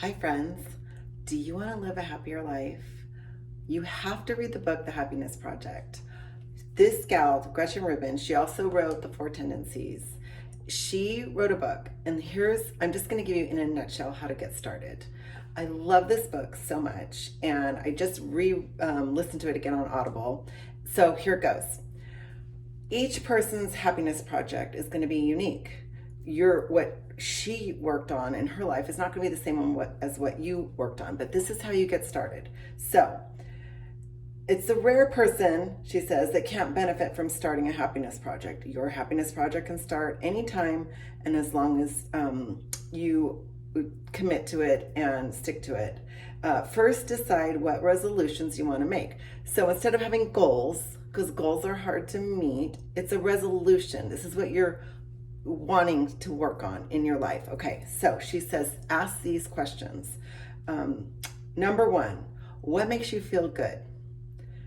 Hi, friends. Do you want to live a happier life? You have to read the book, The Happiness Project. This gal, Gretchen Rubin, she also wrote The Four Tendencies. She wrote a book, and I'm just going to give you in a nutshell how to get started. I love this book so much, and I just listened to it again on Audible. So here it goes. Each person's happiness project is going to be unique. What she worked on in her life is not going to be the same as what you worked on, but this is how you get started. So it's the rare person, she says, that can't benefit from starting a happiness project. Your happiness project can start anytime, and as long as you commit to it and stick to it. First, decide what resolutions you want to make. So instead of having goals, because goals are hard to meet, it's a resolution. This is what you're wanting to work on in your life. Okay, so she says, ask these questions. Number one, what makes you feel good?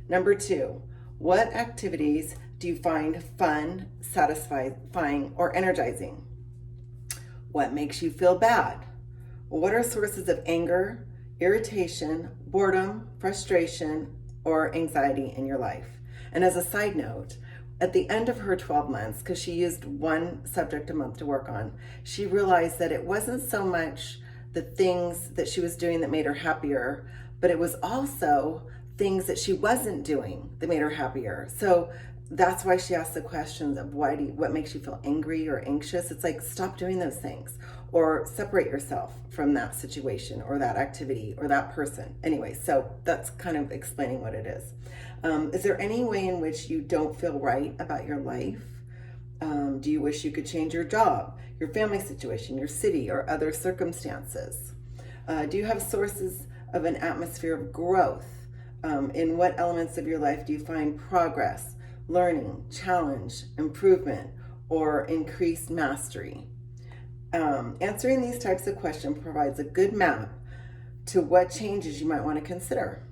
Number two, what activities do you find fun, satisfying, or energizing? What makes you feel bad? What are sources of anger, irritation, boredom, frustration, or anxiety in your life? And as a side note, at the end of her 12 months, because she used one subject a month to work on, she realized that it wasn't so much the things that she was doing that made her happier, but it was also things that she wasn't doing that made her happier. So that's why she asked the questions of what makes you feel angry or anxious. It's like, stop doing those things, or separate yourself from that situation or that activity or that person. Anyway, so that's kind of explaining what it is. Is there any way in which you don't feel right about your life? Do you wish you could change your job, your family situation, your city, or other circumstances? Do you have sources of an atmosphere of growth? In what elements of your life do you find progress, learning, challenge, improvement, or increased mastery? Answering these types of questions provides a good map to what changes you might want to consider.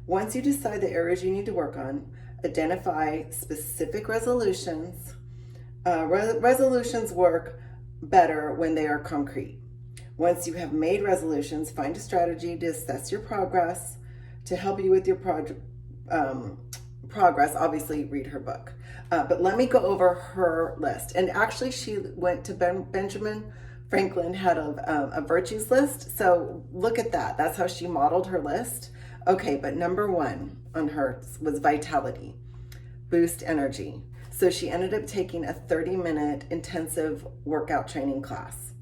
Once you decide the areas you need to work on, identify specific resolutions. Resolutions work better when they are concrete. Once you have made resolutions, find a strategy to assess your progress. To help you with your progress, obviously read her book. But let me go over her list. And actually, she went to Benjamin Franklin, had a virtues list. So look at that. That's how she modeled her list. Okay, but number one on hers was vitality, boost energy. So she ended up taking a 30-minute intensive workout training class.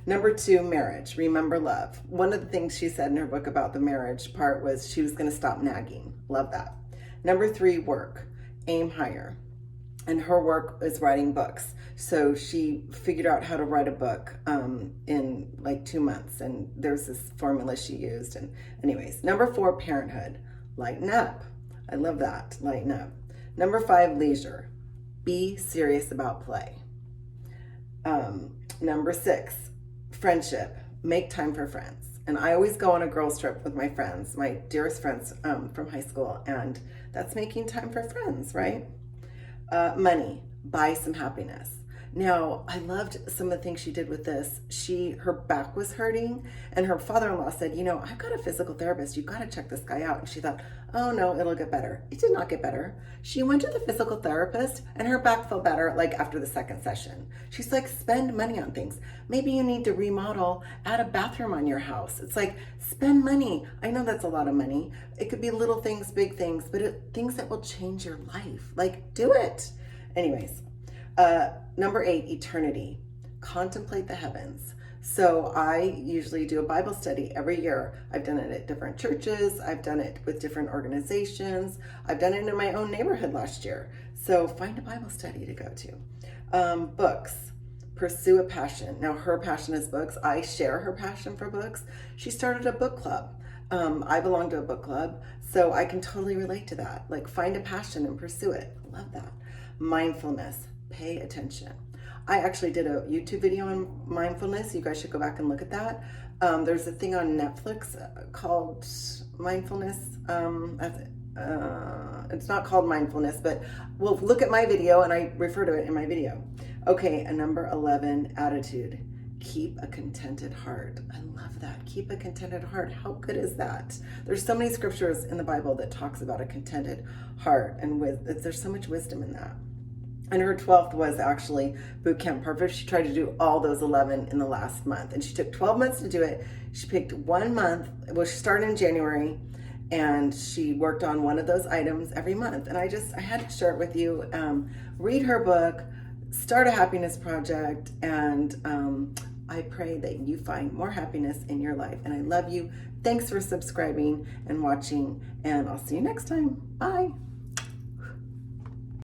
Number two, marriage, remember love. One of the things she said in her book about the marriage part was she was going to stop nagging. Love that. Number three, work, aim higher. And her work is writing books. So she figured out how to write a book in like 2 months. And there's this formula she used. And anyways, number four, parenthood, lighten up. I love that, lighten up. Number five, leisure, be serious about play. Number six, friendship, make time for friends. And I always go on a girls trip with my friends, my dearest friends from high school, and that's making time for friends, right? Money, buy some happiness. Now, I loved some of the things she did with this. Her back was hurting, and her father-in-law said, I've got a physical therapist. You've got to check this guy out. And she thought, oh no, it'll get better. It did not get better. She went to the physical therapist, and her back felt better like after the second session. She's like, spend money on things. Maybe you need to remodel, add a bathroom on your house. It's like, spend money. I know that's a lot of money. It could be little things, big things, but things that will change your life. Like, do it. Anyways. Number eight, eternity. Contemplate the heavens. So I usually do a Bible study every year. I've done it at different churches. I've done it with different organizations. I've done it in my own neighborhood last year. So find a Bible study to go to. Books. Pursue a passion. Now her passion is books. I share her passion for books. She started a book club. I belong to a book club, so I can totally relate to that. Like, find a passion and pursue it. Love that. Mindfulness. Pay attention. I actually did a YouTube video on mindfulness. You guys should go back and look at that. There's a thing on Netflix called Mindfulness. It's not called Mindfulness, but we'll look at my video, and I refer to it in my video. Okay, and number 11, attitude. keep a contented heart. I love that. Keep a contented heart. How good is that? There's so many scriptures in the Bible that talks about a contented heart, and there's so much wisdom in that. And her 12th was actually boot camp perfect. She tried to do all those 11 in the last month, and she took 12 months to do it. She picked 1 month. Well, she started in January, and she worked on one of those items every month. And I had to share it with you. Read her book, start a happiness project, and I pray that you find more happiness in your life. And I love you. Thanks for subscribing and watching, and I'll see you next time. Bye.